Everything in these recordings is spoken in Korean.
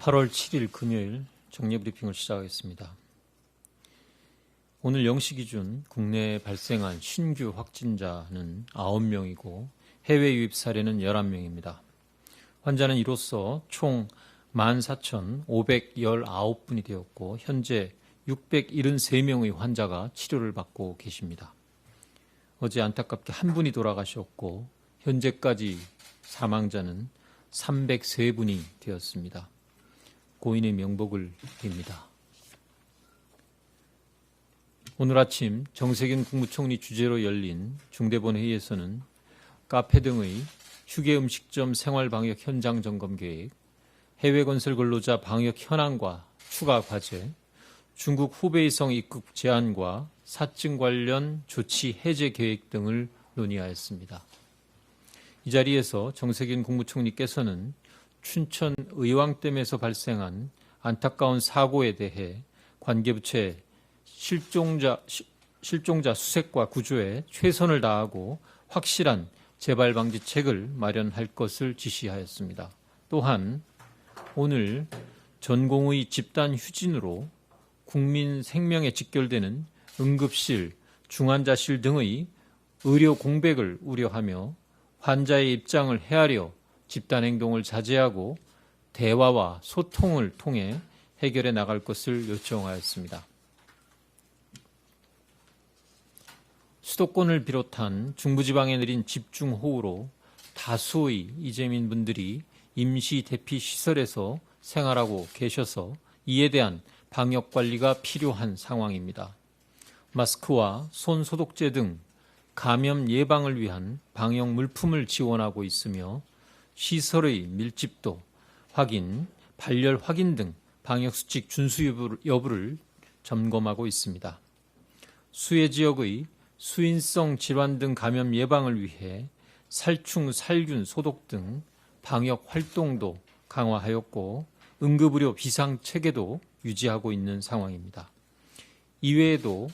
8월 7일 금요일 정례브리핑을 시작하겠습니다. 오늘 0시 기준 국내에 발생한 신규 확진자는 9명이고 해외 유입 사례는 11명입니다. 환자는 이로써 총 14,519분이 되었고 현재 673명의 환자가 치료를 받고 계십니다. 어제 안타깝게 한 분이 돌아가셨고 현재까지 사망자는 303분이 되었습니다. 고인의 명복을 빕니다. 오늘 아침 정세균 국무총리 주재로 열린 중대본 회의에서는 카페 등의 휴게 음식점 생활방역 현장 점검 계획, 해외 건설 근로자 방역 현황과 추가 과제, 중국 후베이성 입국 제한과 사증 관련 조치 해제 계획 등을 논의하였습니다. 이 자리에서 정세균 국무총리께서는 춘천 의왕댐에서 발생한 안타까운 사고에 대해 관계부처에 실종자 수색과 구조에 최선을 다하고 확실한 재발 방지책을 마련할 것을 지시하였습니다. 또한 오늘 전공의 집단 휴진으로 국민 생명에 직결되는 응급실, 중환자실 등의 의료 공백을 우려하며 환자의 입장을 헤아려 집단 행동을 자제하고 대화와 소통을 통해 해결해 나갈 것을 요청하였습니다. 수도권을 비롯한 중부지방에 내린 집중호우로 다수의 이재민 분들이 임시 대피 시설에서 생활하고 계셔서 이에 대한 방역 관리가 필요한 상황입니다. 마스크와 손 소독제 등 감염 예방을 위한 방역 물품을 지원하고 있으며 시설의 밀집도 확인, 발열 확인 등 방역수칙 준수 여부를 점검하고 있습니다. 수해 지역의 수인성 질환 등 감염 예방을 위해 살충, 살균, 소독 등 방역 활동도 강화하였고 응급의료 비상체계도 유지하고 있는 상황입니다. 이외에도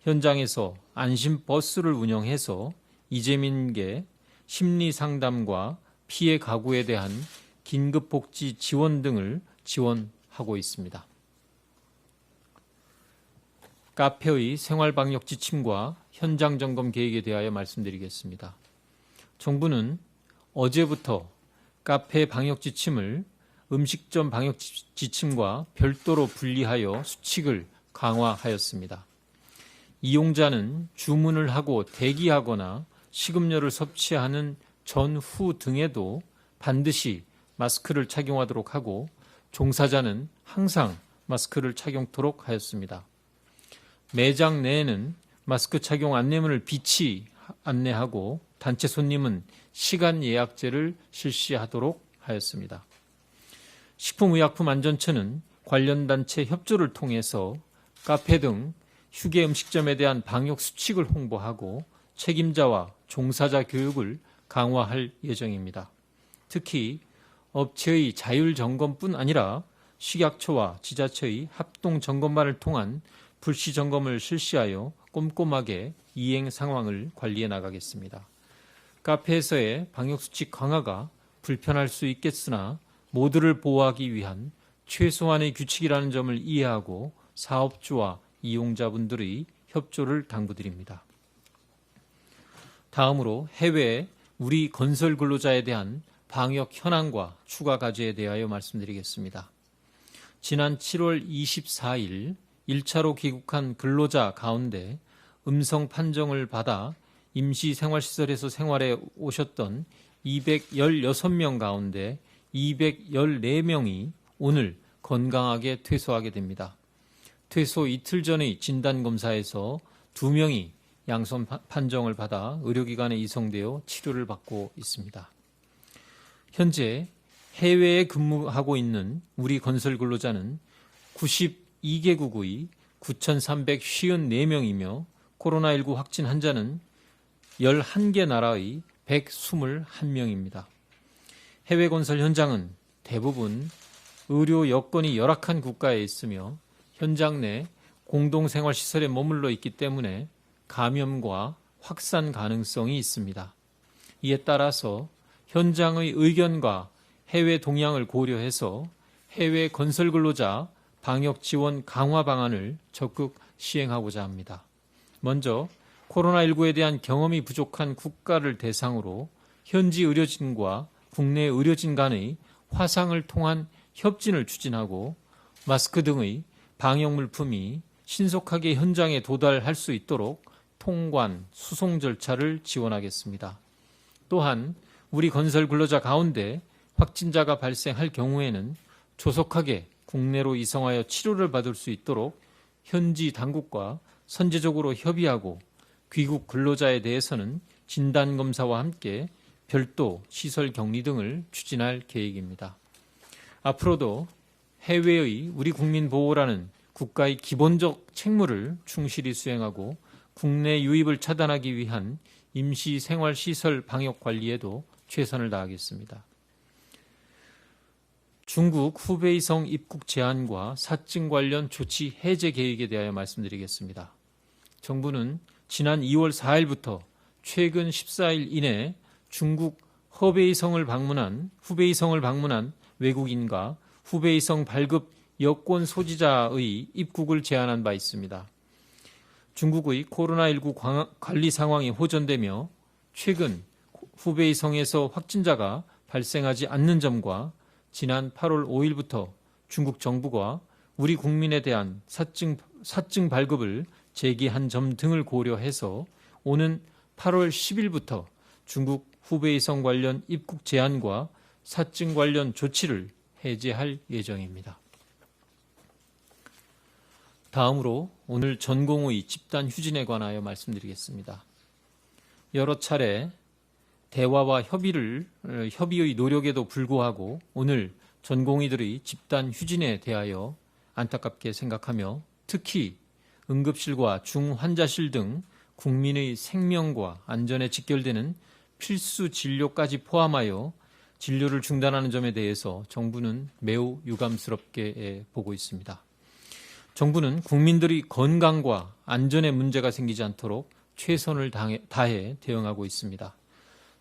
현장에서 안심버스를 운영해서 이재민에게 심리상담과 피해 가구에 대한 긴급복지 지원 등을 지원하고 있습니다. 카페의 생활방역 지침과 현장 점검 계획에 대하여 말씀드리겠습니다. 정부는 어제부터 카페 방역 지침을 음식점 방역 지침과 별도로 분리하여 수칙을 강화하였습니다. 이용자는 주문을 하고 대기하거나 식음료를 섭취하는 전후 등에도 반드시 마스크를 착용하도록 하고 종사자는 항상 마스크를 착용토록 하였습니다. 매장 내에는 마스크 착용 안내문을 비치 안내하고 단체 손님은 시간 예약제를 실시하도록 하였습니다. 식품의약품안전처는 관련 단체 협조를 통해서 카페 등 휴게 음식점에 대한 방역 수칙을 홍보하고 책임자와 종사자 교육을 강화할 예정입니다. 특히 업체의 자율 점검뿐 아니라 식약처와 지자체의 합동 점검반을 통한 불시 점검을 실시하여 꼼꼼하게 이행 상황을 관리해 나가겠습니다. 카페에서의 방역수칙 강화가 불편할 수 있겠으나 모두를 보호하기 위한 최소한의 규칙이라는 점을 이해하고 사업주와 이용자분들의 협조를 당부드립니다. 다음으로 해외 우리 건설 근로자에 대한 방역 현황과 추가 과제에 대하여 말씀드리겠습니다. 지난 7월 24일 1차로 귀국한 근로자 가운데 음성 판정을 받아 임시생활시설에서 생활해 오셨던 216명 가운데 214명이 오늘 건강하게 퇴소하게 됩니다. 퇴소 이틀 전의 진단검사에서 2명이 양성 판정을 받아 의료기관에 이송되어 치료를 받고 있습니다. 현재 해외에 근무하고 있는 우리 건설 근로자는 92개국의 9,354명이며 코로나19 확진 환자는 11개 나라의 121명입니다. 해외 건설 현장은 대부분 의료 여건이 열악한 국가에 있으며 현장 내 공동생활시설에 머물러 있기 때문에 감염과 확산 가능성이 있습니다. 이에 따라서 현장의 의견과 해외 동향을 고려해서 해외 건설 근로자 방역 지원 강화 방안을 적극 시행하고자 합니다. 먼저 코로나19에 대한 경험이 부족한 국가를 대상으로 현지 의료진과 국내 의료진 간의 화상을 통한 협진을 추진하고 마스크 등의 방역 물품이 신속하게 현장에 도달할 수 있도록 통관, 수송 절차를 지원하겠습니다. 또한 우리 건설 근로자 가운데 확진자가 발생할 경우에는 조속하게 국내로 이송하여 치료를 받을 수 있도록 현지 당국과 선제적으로 협의하고 귀국 근로자에 대해서는 진단검사와 함께 별도 시설 격리 등을 추진할 계획입니다. 앞으로도 해외의 우리 국민 보호라는 국가의 기본적 책무를 충실히 수행하고 국내 유입을 차단하기 위한 임시 생활시설 방역 관리에도 최선을 다하겠습니다. 중국 후베이성 입국 제한과 사증 관련 조치 해제 계획에 대하여 말씀드리겠습니다. 정부는 지난 2월 4일부터 최근 14일 이내 중국 후베이성을 방문한 외국인과 후베이성 발급 여권 소지자의 입국을 제한한 바 있습니다. 중국의 코로나19 관리 상황이 호전되며 최근 후베이성에서 확진자가 발생하지 않는 점과 지난 8월 5일부터 중국 정부가 우리 국민에 대한 사증 발급을 재개한 점 등을 고려해서 오는 8월 10일부터 중국 후베이성 관련 입국 제한과 사증 관련 조치를 해제할 예정입니다. 다음으로 오늘 전공의 집단 휴진에 관하여 말씀드리겠습니다. 여러 차례 대화와 협의의 노력에도 불구하고 오늘 전공의들의 집단 휴진에 대하여 안타깝게 생각하며 특히 응급실과 중환자실 등 국민의 생명과 안전에 직결되는 필수 진료까지 포함하여 진료를 중단하는 점에 대해서 정부는 매우 유감스럽게 보고 있습니다. 정부는 국민들의 건강과 안전에 문제가 생기지 않도록 최선을 다해 대응하고 있습니다.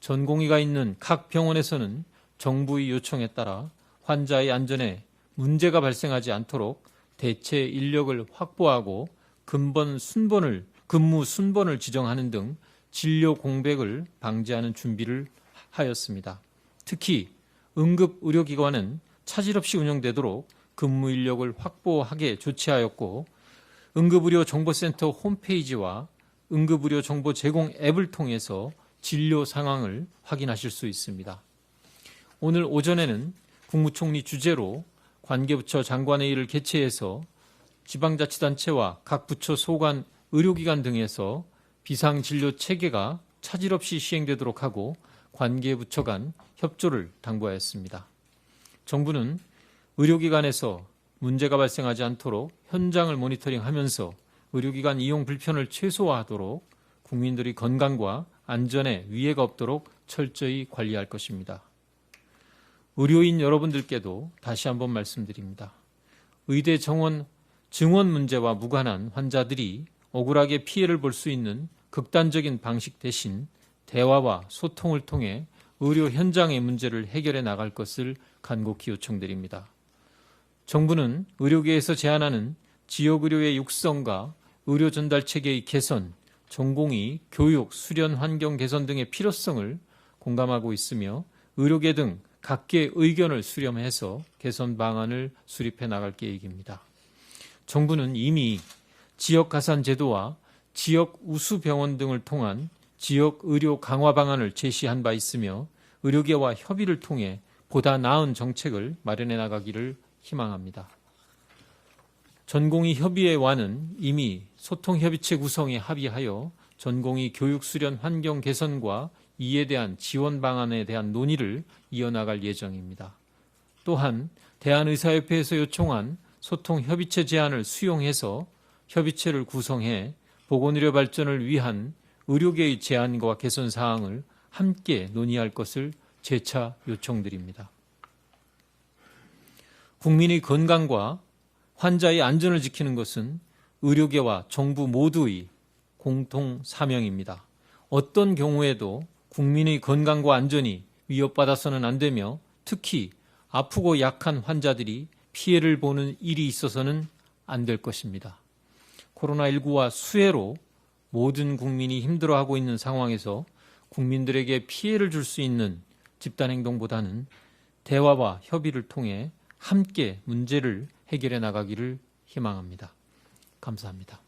전공의가 있는 각 병원에서는 정부의 요청에 따라 환자의 안전에 문제가 발생하지 않도록 대체 인력을 확보하고 근무 순번을 지정하는 등 진료 공백을 방지하는 준비를 하였습니다. 특히 응급의료기관은 차질 없이 운영되도록 근무 인력을 확보하게 조치하였고 응급의료정보센터 홈페이지와 응급의료 정보 제공 앱을 통해서 진료 상황을 확인하실 수 있습니다. 오늘 오전에는 국무총리 주재로 관계부처 장관회의를 개최해서 지방자치단체와 각 부처 소관 의료기관 등에서 비상진료 체계가 차질 없이 시행되도록 하고 관계부처 간 협조를 당부하였습니다. 정부는 의료기관에서 문제가 발생하지 않도록 현장을 모니터링하면서 의료기관 이용 불편을 최소화하도록 국민들의 건강과 안전에 위해가 없도록 철저히 관리할 것입니다. 의료인 여러분들께도 다시 한번 말씀드립니다. 의대 증원 문제와 무관한 환자들이 억울하게 피해를 볼 수 있는 극단적인 방식 대신 대화와 소통을 통해 의료 현장의 문제를 해결해 나갈 것을 간곡히 요청드립니다. 정부는 의료계에서 제안하는 지역의료의 육성과 의료 전달 체계의 개선, 전공의 교육, 수련 환경 개선 등의 필요성을 공감하고 있으며 의료계 등 각계 의견을 수렴해서 개선 방안을 수립해 나갈 계획입니다. 정부는 이미 지역 가산 제도와 지역 우수 병원 등을 통한 지역 의료 강화 방안을 제시한 바 있으며 의료계와 협의를 통해 보다 나은 정책을 마련해 나가기를 희망합니다. 전공의 협의회와는 이미 소통협의체 구성에 합의하여 전공의 교육 수련 환경 개선과 이에 대한 지원 방안에 대한 논의를 이어나갈 예정입니다. 또한 대한의사협회에서 요청한 소통협의체 제안을 수용해서 협의체를 구성해 보건의료 발전을 위한 의료계의 제안과 개선 사항을 함께 논의할 것을 재차 요청드립니다. 국민의 건강과 환자의 안전을 지키는 것은 의료계와 정부 모두의 공통 사명입니다. 어떤 경우에도 국민의 건강과 안전이 위협받아서는 안 되며 특히 아프고 약한 환자들이 피해를 보는 일이 있어서는 안 될 것입니다. 코로나19와 수해로 모든 국민이 힘들어하고 있는 상황에서 국민들에게 피해를 줄 수 있는 집단행동보다는 대화와 협의를 통해 함께 문제를 해결해 나가기를 희망합니다. 감사합니다.